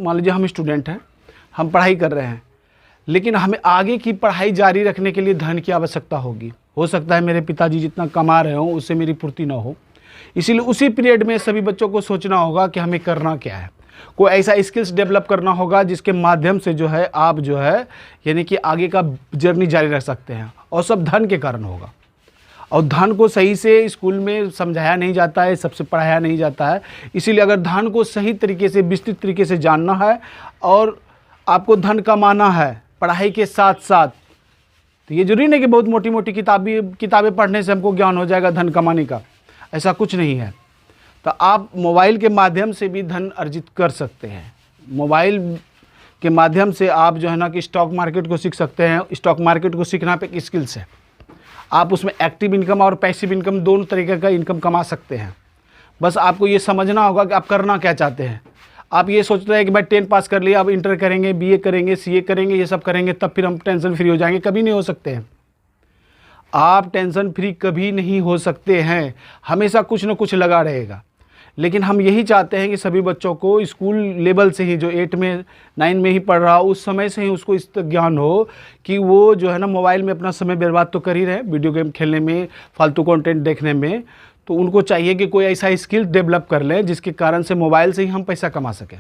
मान लीजिए हम स्टूडेंट हैं, हम पढ़ाई कर रहे हैं, लेकिन हमें आगे की पढ़ाई जारी रखने के लिए धन की आवश्यकता होगी। हो सकता है मेरे पिताजी जितना कमा रहे हों उससे मेरी पूर्ति ना हो, इसीलिए उसी पीरियड में सभी बच्चों को सोचना होगा कि हमें करना क्या है। कोई ऐसा स्किल्स डेवलप करना होगा जिसके माध्यम से जो है आप जो है यानी कि आगे का जर्नी जारी रख सकते हैं, और सब धन के कारण होगा। और धन को सही से स्कूल में समझाया नहीं जाता है, सबसे पढ़ाया नहीं जाता है। इसीलिए अगर धन को सही तरीके से, विस्तृत तरीके से जानना है और आपको धन कमाना है पढ़ाई के साथ साथ, तो ये जरूरी नहीं कि बहुत मोटी मोटी किताबें पढ़ने से हमको ज्ञान हो जाएगा धन कमाने का, ऐसा कुछ नहीं है। तो आप मोबाइल के माध्यम से भी धन अर्जित कर सकते हैं। मोबाइल के माध्यम से आप जो है ना कि स्टॉक मार्केट को सीख सकते हैं। स्टॉक मार्केट को सीखना पे एक स्किल्स है, आप उसमें एक्टिव इनकम और पैसिव इनकम दोनों तरीके का इनकम कमा सकते हैं। बस आपको ये समझना होगा कि आप करना क्या चाहते हैं। आप ये सोचते हैं कि भाई 10 पास कर लिया, अब इंटर करेंगे, बीए करेंगे, सीए करेंगे, ये सब करेंगे तब फिर हम टेंशन फ्री हो जाएंगे, कभी नहीं हो सकते हैं। आप टेंशन फ्री कभी नहीं हो सकते हैं, हमेशा कुछ ना कुछ लगा रहेगा। लेकिन हम यही चाहते हैं कि सभी बच्चों को स्कूल लेवल से ही, जो 8 में 9 में ही पढ़ रहा हो, उस समय से ही उसको इस ज्ञान हो कि वो जो है ना मोबाइल में अपना समय बर्बाद तो कर ही रहे, वीडियो गेम खेलने में, फालतू कंटेंट देखने में। तो उनको चाहिए कि कोई ऐसा स्किल डेवलप कर लें जिसके कारण से मोबाइल से ही हम पैसा कमा सकें।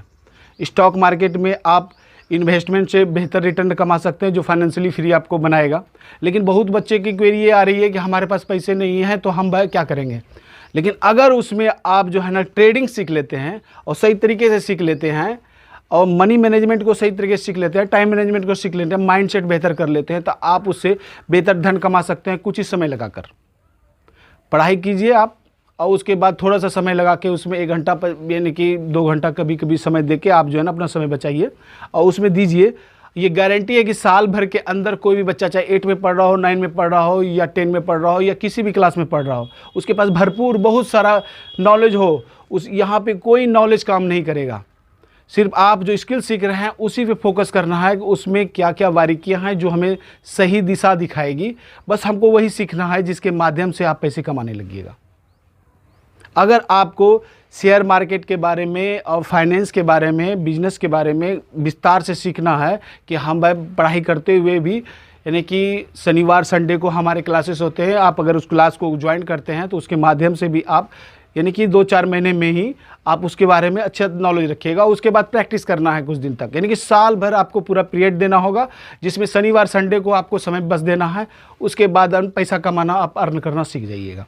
स्टॉक मार्केट में आप इन्वेस्टमेंट से बेहतर रिटर्न कमा सकते हैं जो फाइनेंशियली फ्री आपको बनाएगा। लेकिन बहुत बच्चे की क्वेरी ये आ रही है कि हमारे पास पैसे नहीं हैं तो हम भाई क्या करेंगे। लेकिन अगर उसमें आप जो है ना ट्रेडिंग सीख लेते हैं और सही तरीके से सीख लेते हैं, और मनी मैनेजमेंट को सही तरीके से सीख लेते हैं, टाइम मैनेजमेंट को सीख लेते हैं, माइंडसेट बेहतर कर लेते हैं, तो आप उससे बेहतर धन कमा सकते हैं कुछ ही समय लगाकर। पढ़ाई कीजिए आप, और उसके बाद थोड़ा सा समय लगा के उसमें 1 घंटा यानी कि 2 घंटा कभी कभी समय दे के आप जो है ना अपना समय बचाइए और उसमें दीजिए। ये गारंटी है कि साल भर के अंदर कोई भी बच्चा, चाहे 8 में पढ़ रहा हो, 9 में पढ़ रहा हो, या 10 में पढ़ रहा हो, या किसी भी क्लास में पढ़ रहा हो, उसके पास भरपूर बहुत सारा नॉलेज हो, उस यहाँ पे कोई नॉलेज काम नहीं करेगा। सिर्फ आप जो स्किल सीख रहे हैं उसी पे फोकस करना है कि उसमें क्या क्या बारीकियां हैं जो हमें सही दिशा दिखाएगी। बस हमको वही सीखना है जिसके माध्यम से आप पैसे कमाने लगिएगा। अगर आपको शेयर मार्केट के बारे में और फाइनेंस के बारे में, बिजनेस के बारे में विस्तार से सीखना है कि हम भाई पढ़ाई करते हुए भी, यानी कि शनिवार संडे को हमारे क्लासेस होते हैं, आप अगर उस क्लास को ज्वाइन करते हैं तो उसके माध्यम से भी आप यानी कि 2-4 महीने में ही आप उसके बारे में अच्छा नॉलेज रखिएगा। उसके बाद प्रैक्टिस करना है कुछ दिन तक, यानी कि साल भर आपको पूरा पीरियड देना होगा जिसमें शनिवार संडे को आपको समय बस देना है। उसके बाद पैसा कमाना आप अर्न करना सीख जाइएगा।